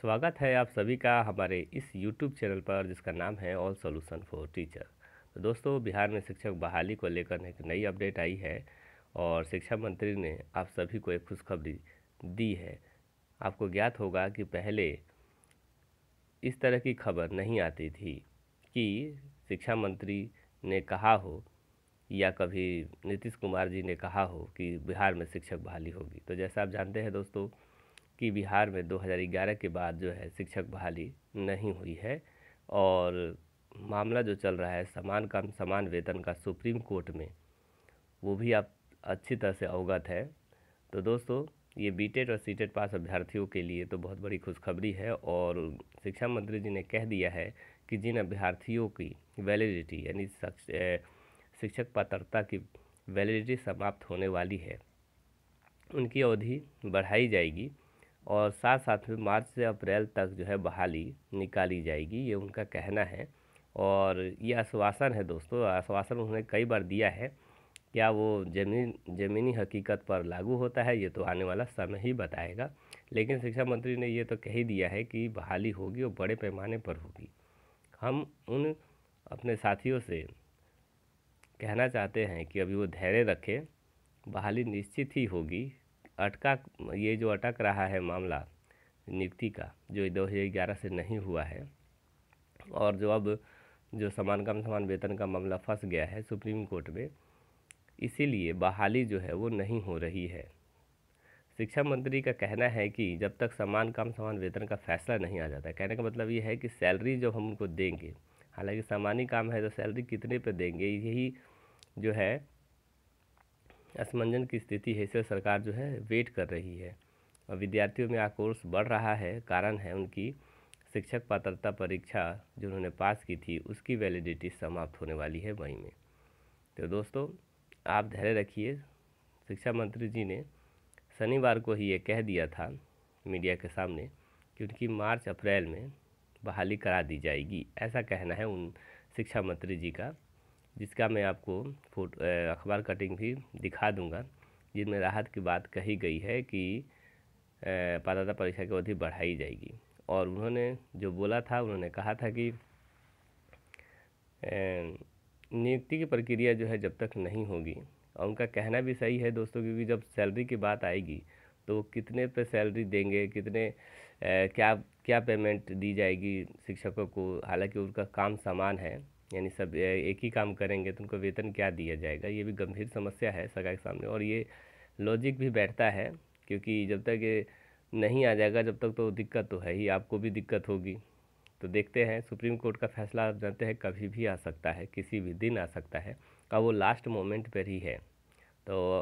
स्वागत है आप सभी का हमारे इस YouTube चैनल पर जिसका नाम है ऑल सॉल्यूशन फॉर टीचर। तो दोस्तों, बिहार में शिक्षक बहाली को लेकर एक नई अपडेट आई है और शिक्षा मंत्री ने आप सभी को एक खुशखबरी दी है। आपको ज्ञात होगा कि पहले इस तरह की खबर नहीं आती थी कि शिक्षा मंत्री ने कहा हो या कभी नीतीश कुमार जी ने कहा हो कि बिहार में शिक्षक बहाली होगी। तो जैसा आप जानते हैं दोस्तों कि बिहार में 2011 के बाद जो है शिक्षक बहाली नहीं हुई है और मामला जो चल रहा है समान काम समान वेतन का सुप्रीम कोर्ट में, वो भी आप अच्छी तरह से अवगत है। तो दोस्तों, ये बीटेड और सीटेड पास अभ्यर्थियों के लिए तो बहुत बड़ी खुशखबरी है और शिक्षा मंत्री जी ने कह दिया है कि जिन अभ्यर्थियों की वैलिडिटी यानी शिक्षक पात्रता की वैलिडिटी समाप्त होने वाली है उनकी अवधि बढ़ाई जाएगी और साथ साथ में मार्च से अप्रैल तक जो है बहाली निकाली जाएगी, ये उनका कहना है। और ये आश्वासन है दोस्तों, आश्वासन उन्होंने कई बार दिया है। क्या वो ज़मीनी हकीकत पर लागू होता है ये तो आने वाला समय ही बताएगा, लेकिन शिक्षा मंत्री ने ये तो कह ही दिया है कि बहाली होगी और बड़े पैमाने पर होगी। हम उन अपने साथियों से कहना चाहते हैं कि अभी वो धैर्य रखें, बहाली निश्चित ही होगी। ये जो अटक रहा है मामला नियुक्ति का, जो 2011 से नहीं हुआ है और जो समान काम समान वेतन का मामला फंस गया है सुप्रीम कोर्ट में, इसीलिए बहाली जो है वो नहीं हो रही है। शिक्षा मंत्री का कहना है कि जब तक समान काम समान वेतन का फैसला नहीं आ जाता है, कहने का मतलब ये है कि सैलरी जब हम उनको देंगे, हालांकि समान ही काम है तो सैलरी कितने पे देंगे, यही जो है असमंजस की स्थिति है। इससे सरकार जो है वेट कर रही है और विद्यार्थियों में आक्रोश बढ़ रहा है। कारण है उनकी शिक्षक पात्रता परीक्षा जो उन्होंने पास की थी उसकी वैलिडिटी समाप्त होने वाली है मई में। तो दोस्तों, आप धैर्य रखिए। शिक्षा मंत्री जी ने शनिवार को ही ये कह दिया था मीडिया के सामने कि उनकी मार्च अप्रैल में बहाली करा दी जाएगी, ऐसा कहना है उन शिक्षा मंत्री जी का, जिसका मैं आपको अखबार कटिंग भी दिखा दूंगा, जिनमें राहत की बात कही गई है कि पात्रता परीक्षा की अवधि बढ़ाई जाएगी। और उन्होंने जो बोला था, उन्होंने कहा था कि नियुक्ति की प्रक्रिया जो है जब तक नहीं होगी, और उनका कहना भी सही है दोस्तों, क्योंकि जब सैलरी की बात आएगी तो कितने पे सैलरी देंगे, कितने क्या क्या पेमेंट दी जाएगी शिक्षकों को, हालांकि उनका काम समान है, यानी सब एक ही काम करेंगे तो उनको वेतन क्या दिया जाएगा, ये भी गंभीर समस्या है सरकार के सामने। और ये लॉजिक भी बैठता है, क्योंकि जब तक ये नहीं आ जाएगा जब तक तो दिक्कत तो है ही, आपको भी दिक्कत होगी। तो देखते हैं, सुप्रीम कोर्ट का फैसला आप जानते हैं कभी भी आ सकता है, किसी भी दिन आ सकता है, और वो लास्ट मोमेंट पर ही है। तो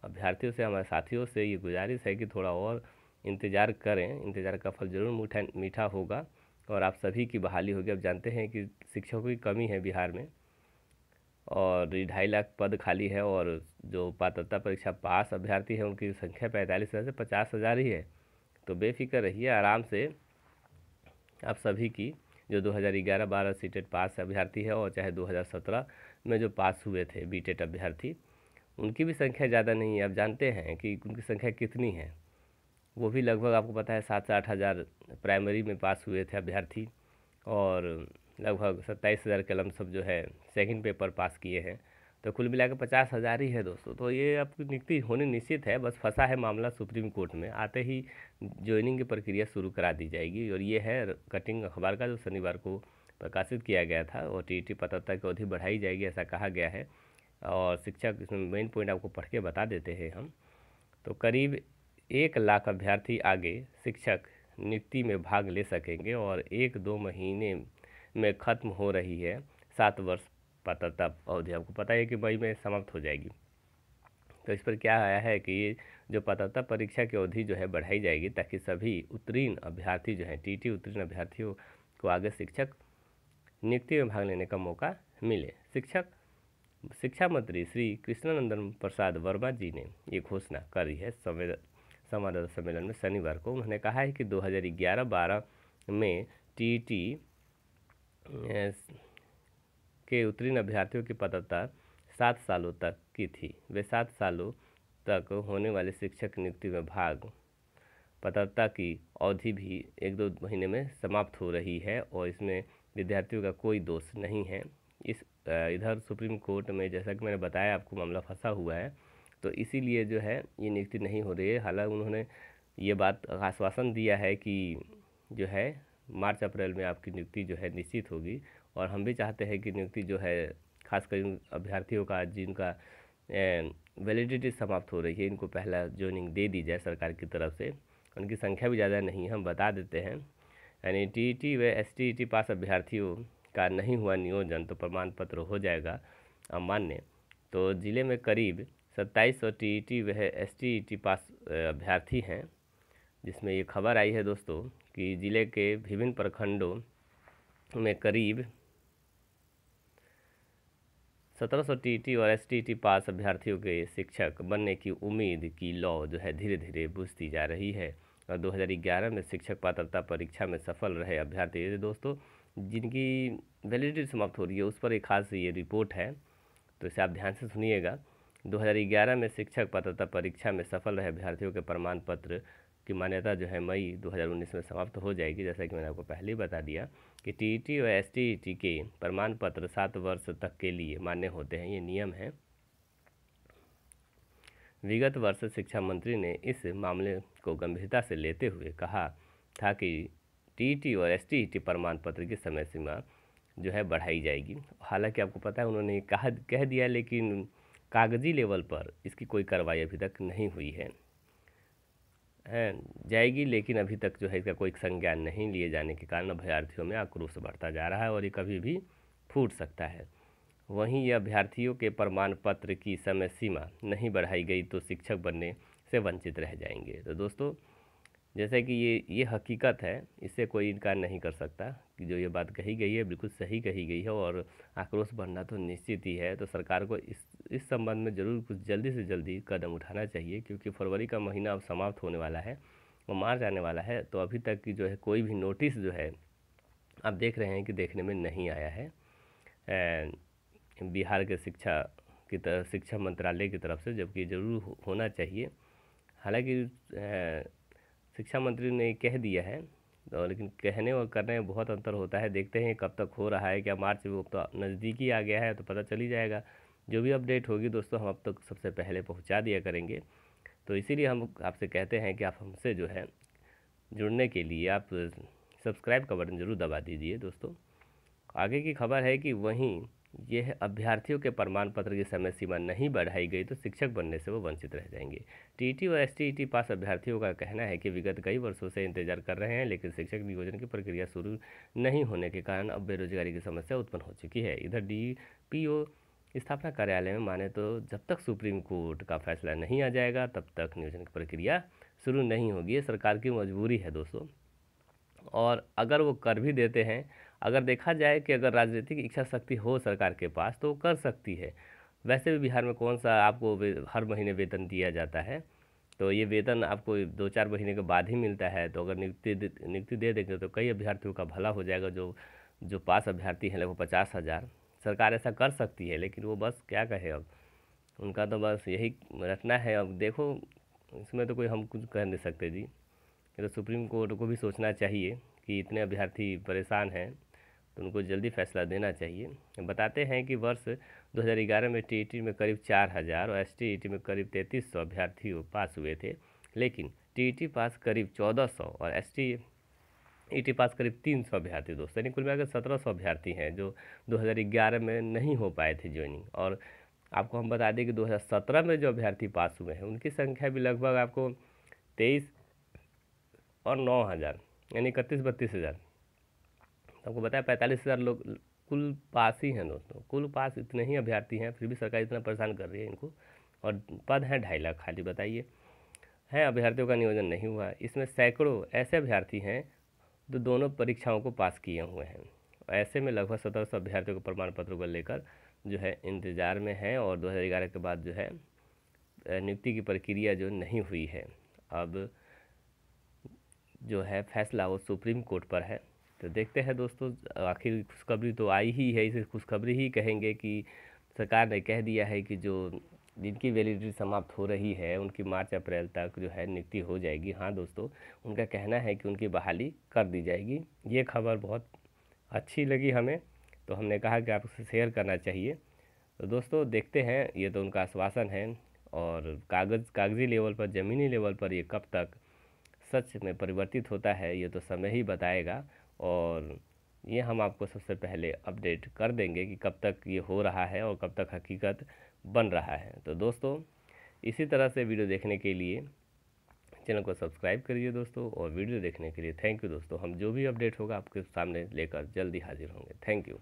अभ्यर्थियों से, हमारे साथियों से ये गुजारिश है कि थोड़ा और इंतज़ार करें, इंतज़ार का फल ज़रूर मीठा होगा और आप सभी की बहाली होगी। अब जानते हैं कि शिक्षकों की कमी है बिहार में और 2.5 लाख पद खाली है और जो पात्रता परीक्षा पास अभ्यर्थी है उनकी संख्या 45,000 से 50,000 ही है। तो बेफिक्र रहिए, आराम से आप सभी की जो 2011-12 सीटेड पास अभ्यर्थी है और चाहे 2017 में जो पास हुए थे बीटेड अभ्यर्थी, उनकी भी संख्या ज़्यादा नहीं है। आप जानते हैं कि उनकी संख्या कितनी है, वो भी लगभग आपको पता है 7 से 8 हज़ार प्राइमरी में पास हुए थे अभ्यर्थी और लगभग 27,000 के लमसम जो है सेकंड पेपर पास किए हैं। तो कुल मिलाकर 50,000 ही है दोस्तों। तो ये आपकी नियुक्ति होनी निश्चित है, बस फंसा है मामला सुप्रीम कोर्ट में। आते ही ज्वाइनिंग की प्रक्रिया शुरू करा दी जाएगी। और ये है कटिंग अखबार का जो शनिवार को प्रकाशित किया गया था, और टीईटी पात्रता की अवधि बढ़ाई जाएगी ऐसा कहा गया है। और शिक्षक, इसमें मेन पॉइंट आपको पढ़ के बता देते हैं हम। तो करीब 1 लाख अभ्यर्थी आगे शिक्षक नियुक्ति में भाग ले सकेंगे और 1-2 महीने में ख़त्म हो रही है 7 वर्ष पात्रता अवधि। आपको पता है कि मई में समाप्त हो जाएगी। तो इस पर क्या आया है कि ये जो पात्रता परीक्षा की अवधि जो है बढ़ाई जाएगी, ताकि सभी उत्तीर्ण अभ्यर्थी जो हैं, टीटी उत्तीर्ण अभ्यर्थियों को आगे शिक्षक नियुक्ति में भाग लेने का मौका मिले। शिक्षा मंत्री श्री कृष्णानंदन प्रसाद वर्मा जी ने ये घोषणा करी है संवाददाता सम्मेलन में शनिवार को। उन्होंने कहा है कि 2011-12 में टीईटी के उत्तीर्ण अभ्यर्थियों की पात्रता 7 सालों तक की थी। वे 7 सालों तक होने वाले शिक्षक नियुक्ति में भाग पात्रता की अवधि भी 1-2 महीने में समाप्त हो रही है और इसमें विद्यार्थियों का कोई दोष नहीं है। इधर सुप्रीम कोर्ट में जैसा कि मैंने बताया आपको मामला फंसा हुआ है, तो इसीलिए जो है ये नियुक्ति नहीं हो रही है। हालांकि उन्होंने ये बात आश्वासन दिया है कि जो है मार्च-अप्रैल में आपकी नियुक्ति जो है निश्चित होगी और हम भी चाहते हैं कि नियुक्ति जो है खासकर उन अभ्यर्थियों का जिनका वैलिडिटी समाप्त हो रही है, इनको पहला जॉइनिंग दे दी जाए सरकार की तरफ से। उनकी संख्या भी ज़्यादा नहीं है, हम बता देते हैं। यानी टीईटी व एसटीईटी पास अभ्यर्थियों का नहीं हुआ नियोजन तो प्रमाण पत्र हो जाएगा अमान्य। तो ज़िले में करीब 2700 टीईटी व एसटीईटी पास अभ्यर्थी हैं, जिसमें ये खबर आई है दोस्तों कि ज़िले के विभिन्न प्रखंडों में करीब 1700 टीईटी और एसटीईटी पास अभ्यर्थियों के शिक्षक बनने की उम्मीद की लौ जो है धीरे धीरे बुझती जा रही है। और 2011 में शिक्षक पात्रता परीक्षा में सफल रहे अभ्यर्थी दोस्तों जिनकी वैलिडिटी समाप्त हो रही है उस पर एक खास ये रिपोर्ट है, तो इसे आप ध्यान से सुनिएगा। 2011 में शिक्षक पात्रता परीक्षा में सफल रहे अभ्यर्थियों के प्रमाण पत्र की मान्यता जो है मई 2019 में समाप्त हो जाएगी। जैसा कि मैंने आपको पहले ही बता दिया कि टीईटी और एसटीईटी के प्रमाण पत्र 7 वर्ष तक के लिए मान्य होते हैं, ये नियम है। विगत वर्ष शिक्षा मंत्री ने इस मामले को गंभीरता से लेते हुए कहा था कि टीईटी और एसटीईटी प्रमाण पत्र की समय सीमा जो है बढ़ाई जाएगी। हालांकि आपको पता है उन्होंने कह दिया, लेकिन कागजी लेवल पर इसकी कोई कार्रवाई अभी तक नहीं हुई है जाएगी, लेकिन अभी तक जो है इसका कोई संज्ञान नहीं लिए जाने के कारण अभ्यर्थियों में आक्रोश बढ़ता जा रहा है और ये कभी भी फूट सकता है। वहीं ये अभ्यर्थियों के प्रमाण पत्र की समय सीमा नहीं बढ़ाई गई तो शिक्षक बनने से वंचित रह जाएंगे। तो दोस्तों जैसे कि ये हकीकत है, इससे कोई इनकार नहीं कर सकता कि जो ये बात कही गई है बिल्कुल सही कही गई है और आक्रोश बढ़ना तो निश्चित ही है। तो सरकार को इस संबंध में ज़रूर कुछ जल्दी से जल्दी कदम उठाना चाहिए, क्योंकि फरवरी का महीना अब समाप्त होने वाला है और मार्च आने वाला है। तो अभी तक की जो है कोई भी नोटिस जो है आप देख रहे हैं कि देखने में नहीं आया है बिहार के शिक्षा मंत्रालय की तरफ से, जबकि ज़रूर होना चाहिए। हालांकि शिक्षा मंत्री ने कह दिया है, तो लेकिन कहने और करने में बहुत अंतर होता है। देखते हैं कब तक हो रहा है, क्या मार्च वो तो नज़दीक ही आ गया है, तो पता चल ही जाएगा। जो भी अपडेट होगी दोस्तों हम अब तक सबसे पहले पहुंचा दिया करेंगे। तो इसीलिए हम आपसे कहते हैं कि आप हमसे जो है जुड़ने के लिए आप सब्सक्राइब का बटन ज़रूर दबा दीजिए दोस्तों। आगे की खबर है कि वहीं यह अभ्यर्थियों के प्रमाण पत्र की समय सीमा नहीं बढ़ाई गई तो शिक्षक बनने से वो वंचित रह जाएंगे। टीईटी और एसटीईटी पास अभ्यर्थियों का कहना है कि विगत कई वर्षों से इंतजार कर रहे हैं, लेकिन शिक्षक नियोजन की प्रक्रिया शुरू नहीं होने के कारण अब बेरोजगारी की समस्या उत्पन्न हो चुकी है। इधर डीपीओ स्थापना कार्यालय में माने तो जब तक सुप्रीम कोर्ट का फैसला नहीं आ जाएगा तब तक नियोजन की प्रक्रिया शुरू नहीं होगी। ये सरकार की मजबूरी है दोस्तों, और अगर वो कर भी देते हैं, अगर देखा जाए कि अगर राजनीतिक इच्छा शक्ति हो सरकार के पास तो वो कर सकती है। वैसे भी बिहार में कौन सा आपको हर महीने वेतन दिया जाता है, तो ये वेतन आपको 2-4 महीने के बाद ही मिलता है। तो अगर नियुक्ति दे देंगे तो कई अभ्यर्थियों का भला हो जाएगा। जो पास अभ्यर्थी हैं लगभग 50,000, सरकार ऐसा कर सकती है, लेकिन वो बस क्या कहे, अब उनका तो बस यही रखना है। अब देखो इसमें तो कोई हम कुछ कह नहीं सकते जी, ये तो सुप्रीम कोर्ट को भी सोचना चाहिए कि इतने अभ्यर्थी परेशान हैं तो उनको जल्दी फैसला देना चाहिए। बताते हैं कि वर्ष 2011 में टीईटी में करीब 4000 और एसटीईटी में करीब 3300 अभ्यर्थी पास हुए थे, लेकिन टीईटी पास करीब 1400 और एसटीईटी पास करीब 300 अभ्यर्थी दोस्तों, यानी कुल मिलाकर 1700 अभ्यर्थी हैं जो 2011 में नहीं हो पाए थे ज्वाइनिंग। और आपको हम बता दें कि 2017 में जो अभ्यर्थी पास हुए हैं उनकी संख्या भी लगभग आपको 23 और 9000 यानी 31-32 हज़ार। आपको बताया 45,000 लोग कुल पास ही हैं दोस्तों, कुल पास इतने ही अभ्यर्थी हैं, फिर भी सरकार इतना परेशान कर रही है इनको। और पद हैं 2.5 लाख खाली, बताइए है अभ्यर्थियों का नियोजन नहीं हुआ। इसमें सैकड़ों ऐसे अभ्यर्थी हैं जो दोनों परीक्षाओं को पास किए हुए हैं। ऐसे में लगभग 1700 अभ्यर्थियों को प्रमाण पत्रों को लेकर जो है इंतज़ार में है और 2011 के बाद जो है नियुक्ति की प्रक्रिया जो नहीं हुई है। अब जो है फैसला वो सुप्रीम कोर्ट पर है। तो देखते हैं दोस्तों, आखिर खुशखबरी तो आई ही है, इसे खुशखबरी ही कहेंगे कि सरकार ने कह दिया है कि जो जिनकी वैलिडिटी समाप्त हो रही है उनकी मार्च अप्रैल तक जो है नियुक्ति हो जाएगी। हाँ दोस्तों, उनका कहना है कि उनकी बहाली कर दी जाएगी। ये खबर बहुत अच्छी लगी हमें, तो हमने कहा कि आपसे शेयर करना चाहिए। तो दोस्तों देखते हैं, ये तो उनका आश्वासन है, और कागज़ी लेवल पर, ज़मीनी लेवल पर ये कब तक सच में परिवर्तित होता है ये तो समय ही बताएगा। और ये हम आपको सबसे पहले अपडेट कर देंगे कि कब तक ये हो रहा है और कब तक हकीकत बन रहा है। तो दोस्तों इसी तरह से वीडियो देखने के लिए चैनल को सब्सक्राइब करिए दोस्तों, और वीडियो देखने के लिए थैंक यू दोस्तों। हम जो भी अपडेट होगा आपके सामने लेकर जल्दी हाजिर होंगे। Thank you.